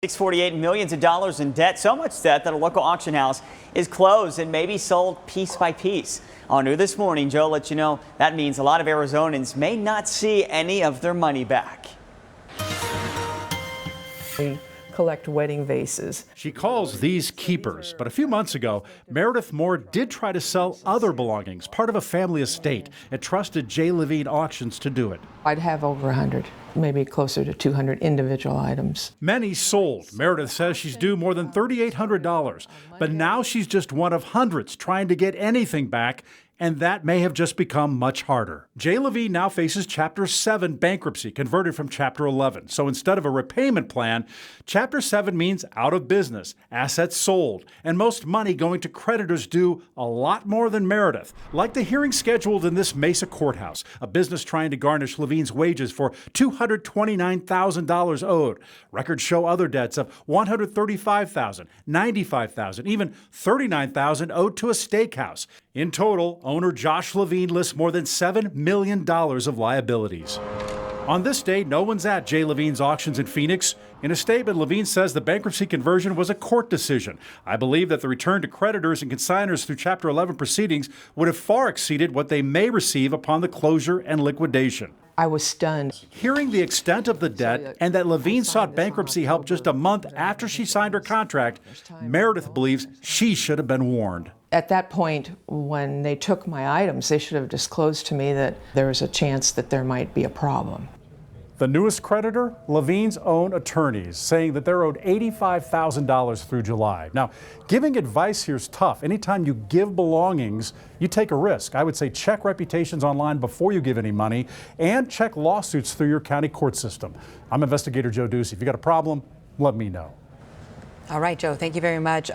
$648 million in debt, so much debt that a local auction house is closed and maybe sold piece by piece. On New This Morning, Joe lets you know that means a lot of Arizonans may not see any of their money back. We collect wedding vases. She calls these keepers, but a few months ago, Meredith Moore did try to sell other belongings, part of a family estate, and trusted Levine Auctions to do it. I'd have over 100, maybe closer to 200 individual items. Many sold. Meredith says she's due more than $3,800, but now she's just one of hundreds trying to get anything back, and that may have just become much harder. Levine now faces Chapter 7 bankruptcy, converted from Chapter 11. So instead of a repayment plan, Chapter 7 means out of business, assets sold, and most money going to creditors due a lot more than Meredith. Like the hearing scheduled in this Mesa courthouse, a business trying to garnish Levine's wages for $229,000 owed. Records show other debts of $135,000, $95,000, even $39,000 owed to a steakhouse. In total, owner Josh Levine lists more than $7 million of liabilities. On this day, no one's at Levine's Auctions in Phoenix. In a statement, Levine says the bankruptcy conversion was a court decision. I believe that the return to creditors and consignors through Chapter 11 proceedings would have far exceeded what they may receive upon the closure and liquidation. I was stunned. Hearing the extent of the debt and that Levine sought bankruptcy help just a month after she signed her contract, Meredith believes she should have been warned. At that point, when they took my items, they should have disclosed to me that there was a chance that there might be a problem. The newest creditor, Levine's own attorneys, saying that they're owed $85,000 through July. Now, giving advice here is tough. Anytime you give belongings, you take a risk. I would say check reputations online before you give any money and check lawsuits through your county court system. I'm investigator Joe Ducey. If you got a problem, let me know. All right, Joe, thank you very much.